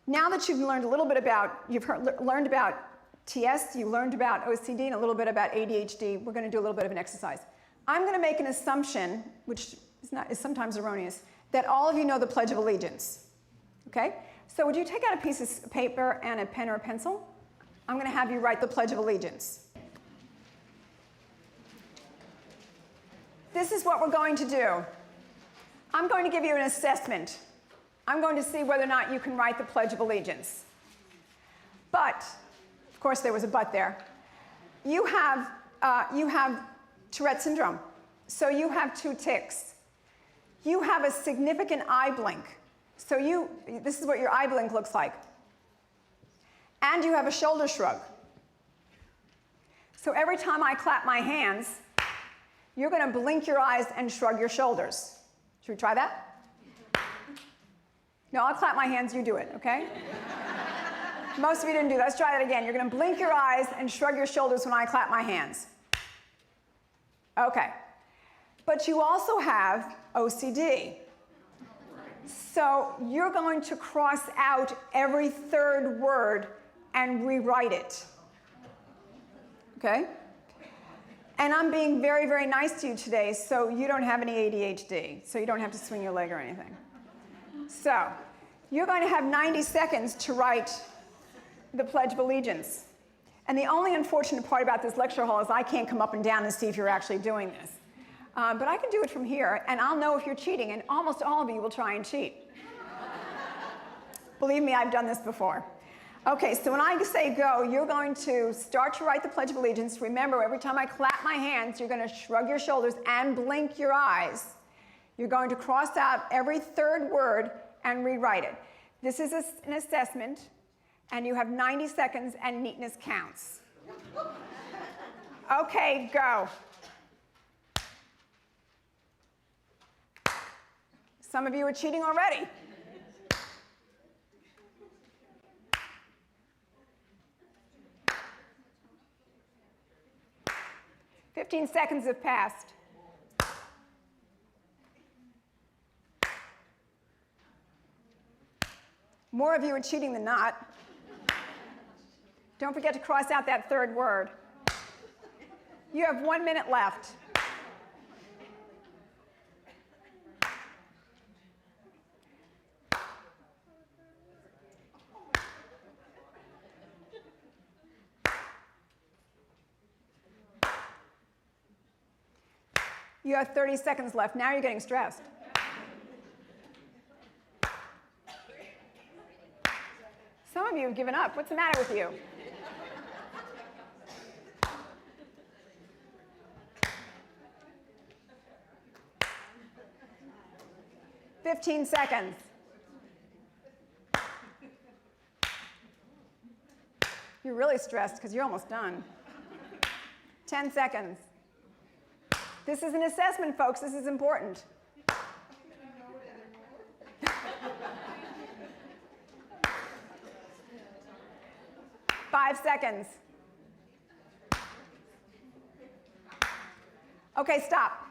Now that you've learned a little bit about, learned about TS, you learned about OCD and a little bit about ADHD, we're going to do a little bit of an exercise. I'm going to make an assumption, which is sometimes erroneous, that all of you know the Pledge of Allegiance. Okay? So would you take out a piece of paper and a pen or a pencil? I'm going to have you write the Pledge of Allegiance. This is what we're going to do. I'm going to give you an assessment. I'm going to see whether or not you can write the Pledge of Allegiance. But, of course there was a but there, you have Tourette Syndrome. So you have 2 tics. You have a significant eye blink. So this is what your eye blink looks like. And you have a shoulder shrug. So every time I clap my hands, you're going to blink your eyes and shrug your shoulders. Should we try that? No, I'll clap my hands, you do it, okay? Most of you didn't do that. Let's try that again. You're going to blink your eyes and shrug your shoulders when I clap my hands. Okay. But you also have OCD. So you're going to cross out every 3rd word and rewrite it. Okay? And I'm being very, very nice to you today, so you don't have any ADHD, so you don't have to swing your leg or anything. So you're going to have 90 seconds to write the Pledge of Allegiance. And the only unfortunate part about this lecture hall is I can't come up and down and see if you're actually doing this. But I can do it from here, and I'll know if you're cheating, and almost all of you will try and cheat. Believe me, I've done this before. Okay, so when I say go, you're going to start to write the Pledge of Allegiance. Remember, every time I clap my hands, you're going to shrug your shoulders and blink your eyes. You're going to cross out every 3rd word and rewrite it. This is an assessment, and you have 90 seconds, and neatness counts. Okay, go. Some of you are cheating already. "15 seconds have passed. More of you are cheating than not. Don't forget to cross out that 3rd word. You have 1 minute left. You have 30 seconds left. Now you're getting stressed. Some of you have given up. What's the matter with you? "15 seconds. You're really stressed because you're almost done. 10 seconds. This is an assessment, folks. This is important. 5 seconds. Okay, stop.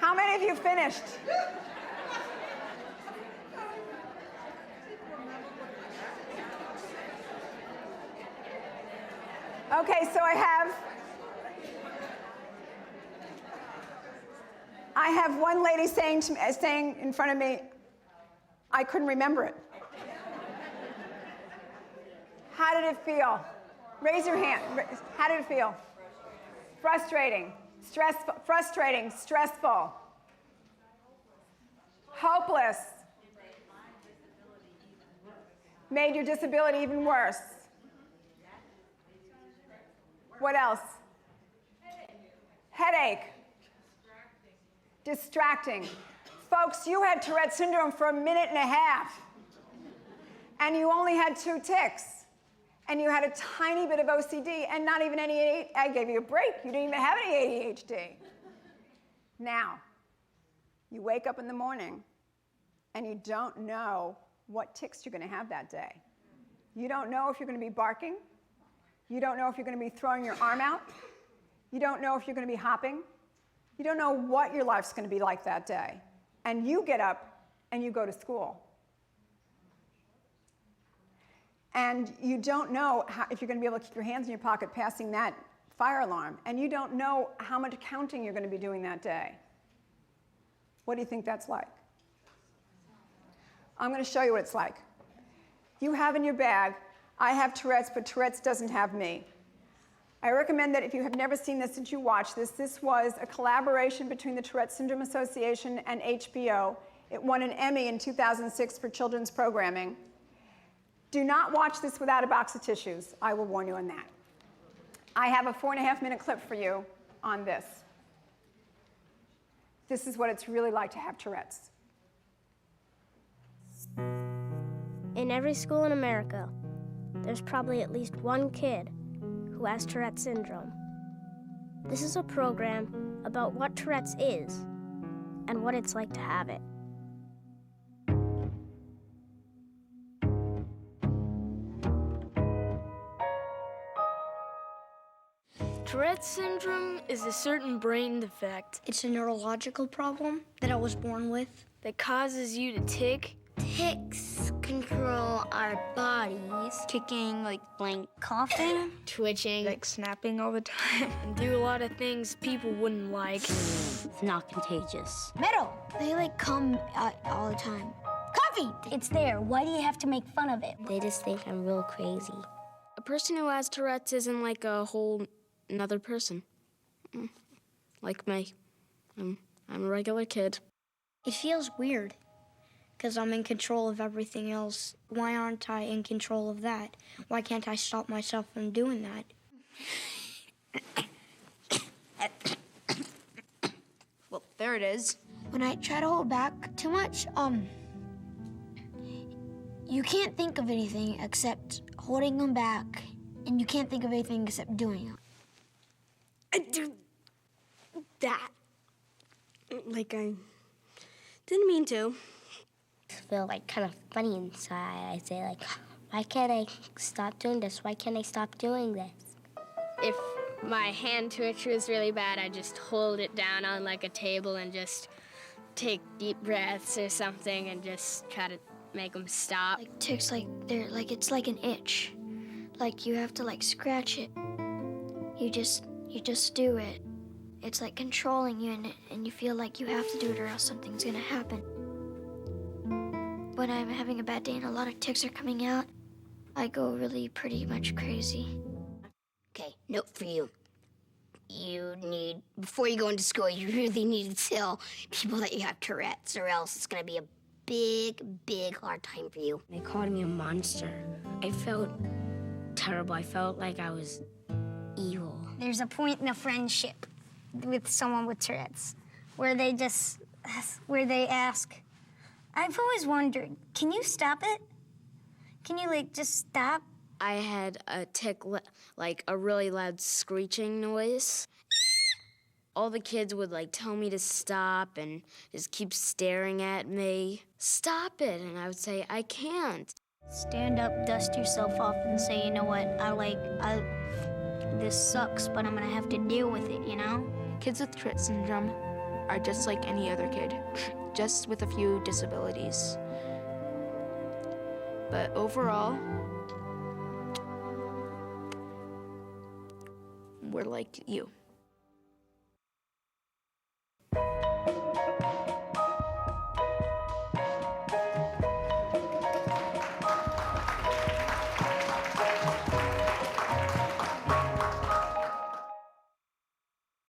How many of you finished? Okay, so I have one lady saying in front of me, I couldn't remember it. How did it feel? Raise your hand. How did it feel? Frustrating, stressful, frustrating, stressful, hopeless. Made your disability even worse. What else? Headache. Distracting. Folks, you had Tourette syndrome for 1.5 minutes, and you only had 2 tics, and you had a tiny bit of OCD, and not even any ADHD. I gave you a break. You didn't even have any ADHD. Now, you wake up in the morning, and you don't know what tics you're going to have that day. You don't know if you're going to be barking. You don't know if you're going to be throwing your arm out. You don't know if you're going to be hopping. You don't know what your life's going to be like that day. And you get up and you go to school. And you don't know if you're going to be able to keep your hands in your pocket passing that fire alarm. And you don't know how much counting you're going to be doing that day. What do you think that's like? I'm going to show you what it's like. You have in your bag, I have Tourette's, but Tourette's doesn't have me. I recommend that if you have never seen this, that you watch this. This was a collaboration between the Tourette Syndrome Association and HBO. It won an Emmy in 2006 for children's programming. Do not watch this without a box of tissues. I will warn you on that. I have a 4.5-minute clip for you on this. This is what it's really like to have Tourette's. In every school in America, there's probably at least one kid who has Tourette syndrome. This is a program about what Tourette's is and what it's like to have it. Tourette syndrome is a certain brain defect. It's a neurological problem that I was born with. That causes you to tick. Tics control our bodies. Kicking, like blank, Coughing. twitching, Like snapping all the time. And do a lot of things people wouldn't like. it's not contagious. Metal. They like come all the time. Coffee. It's there. Why do you have to make fun of it? They just think I'm real crazy. A person who has Tourette's isn't like a whole another person. Like me. I'm a regular kid. It feels weird because I'm in control of everything else. Why aren't I in control of that? Why can't I stop myself from doing that? Well, there it is. When I try to hold back too much, you can't think of anything except holding them back, and you can't think of anything except doing it. I do that. Like I didn't mean to. I feel like kind of funny inside. I say like, why can't I stop doing this? Why can't I stop doing this? If my hand twitch was really bad, I just hold it down on like a table and just take deep breaths or something and just try to make them stop. Like tics, like they're like it's like an itch. Like you have to like scratch it. You just do it. It's like controlling you, and you feel like you have to do it or else something's gonna happen. When I'm having a bad day and a lot of tics are coming out, I go really pretty much crazy. Okay, note for you. You need, before you go into school, you really need to tell people that you have Tourette's, or else it's gonna be a big, big hard time for you. They called me a monster. I felt terrible. I felt like I was evil. There's a point in a friendship with someone with Tourette's where they ask, I've always wondered, can you stop it? Can you like just stop? I had a tic, like a really loud screeching noise. All the kids would like tell me to stop and just keep staring at me. Stop it, and I would say, I can't. Stand up, dust yourself off, and say, you know what, this sucks, but I'm gonna have to deal with it, you know? Kids with Tourette syndrome are just like any other kid, just with a few disabilities. But overall, we're like you.